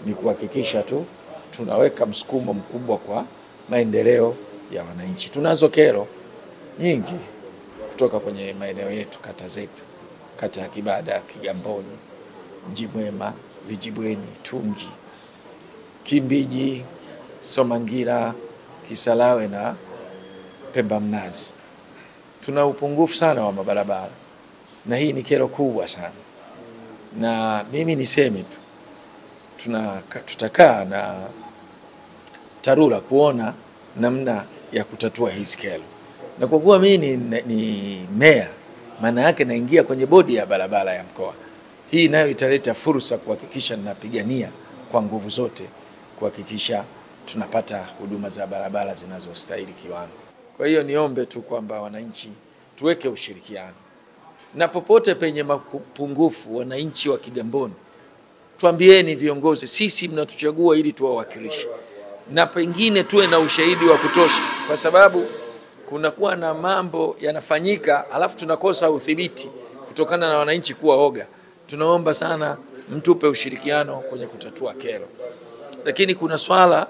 ni kuhakikisha tu tunaweka msukumo mkubwa kwa maendeleo ya wananchi. Tunazo kero nyingi kutoka kwenye maeneo yetu, kata zetu, kata ya Kibada, Kigamboni, Mji Mwema, Vijibweni, Tungi, Kimbiji, Somangira, Kisalawe na Pemba Mnazi. Tuna upungufu sana wa mabarabara na hii ni kero kubwa sana, na mimi niseme tu tutakaa na TARURA kuona namna ya kutatua hizi kero. Na kwa kuwa mimi ni meya, maana yake naingia kwenye bodi ya barabara ya mkoa. Hii nayo italeta fursa kuhakikisha ninapigania kwa nguvu zote kuhakikisha tunapata huduma za barabara zinazostahili kiwango. Kwa hiyo niombe tu kwamba wananchi tuweke ushirikiano. Na popote penye mapungufu, wananchi wa Kigamboni, tuambieni viongozi, sisi mnatuchagua ili tuwawakilishe. Na pengine tuwe na ushahidi wa kutosha, kwa sababu kunakuwa na mambo yanafanyika alafu tunakosa udhibiti kutokana na wananchi kuwa oga. Tunaomba sana mtupe ushirikiano kwenye kutatua kero. Lakini kuna swala,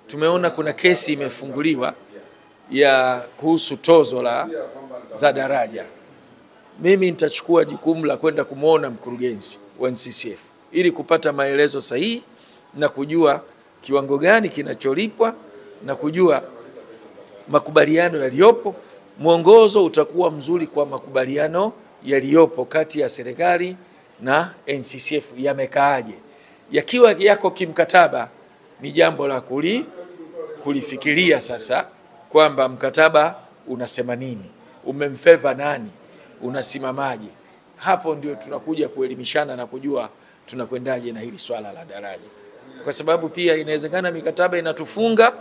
tumeona kuna kesi imefunguliwa ya kuhusu tozo za daraja. Mimi nitachukua jukumu la kwenda kumuona mkurugenzi wa NCCF ili kupata maelezo sahihi na kujua kiwango gani kinacholipwa na kujua makubaliano yaliyopo. Mwongozo utakuwa mzuri kwa makubaliano yaliyopo kati ya serikali na NCCF yamekaaje. Yakiwa yako kimkataba, ni jambo la kulifikiria sasa kwamba mkataba unasema nini, umemfeva nani, unasimamaje. Hapo ndio tunakuja kuelimishana na kujua tunakwendaje na hili swala la daraja. Kwa sababu pia inawezekana mikataba inatufunga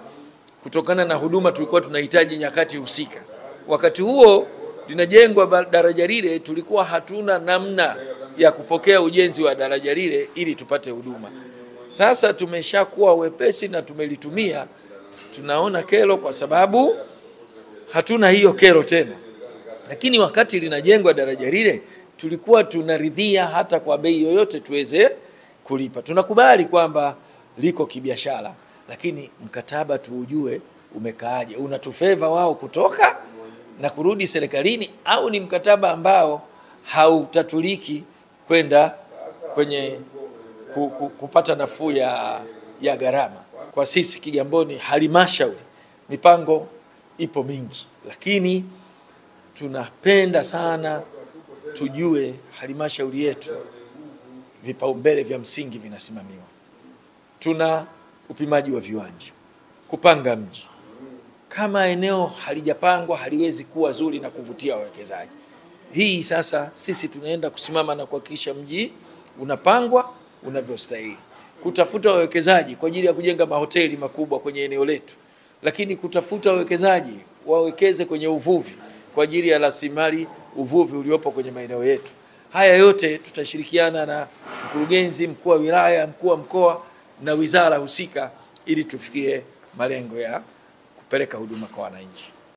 kutokana na huduma tulikuwa tunahitaji nyakati husika. Wakati huo linajengwa daraja lile, tulikuwa hatuna namna ya kupokea ujenzi wa daraja lile ili tupate huduma. Sasa tumeshakuwa wepesi na tumelitumia, tunaona kero kwa sababu hatuna hiyo kero tena. Lakini wakati linajengwa daraja lile, tulikuwa tunaridhia hata kwa bei yoyote tuweze kulipa. Tunakubali kwamba liko kibiashara, lakini mkataba tuujue umekaaje, unatufeva wao kutoka na kurudi serikalini, au ni mkataba ambao hautatuliki kwenda kwenye kupata nafuu ya gharama. Kwa sisi Kigamboni halmashauri, mipango ipo mingi, lakini tunapenda sana tujue halmashauri yetu vipaumbele vya msingi vinasimamiwa. Tuna upimaji wa viwanja, kupanga mji. Kama eneo halijapangwa haliwezi kuwa zuri na kuvutia wawekezaji. Hii sasa sisi tunaenda kusimama na kuhakikisha mji unapangwa unavyostahili. Kutafuta wawekezaji kwa ajili ya kujenga mahoteli makubwa kwenye eneo letu. Lakini kutafuta wawekezaji wawekeze kwenye uvuvi kwa ajili ya rasilimali uvuvi uliopo kwenye maeneo yetu. Haya yote tutashirikiana na mkurugenzi, mkuu wa wilaya, mkuu wa mkoa na wizara husika ili tufikie malengo ya kupeleka huduma kwa wananchi.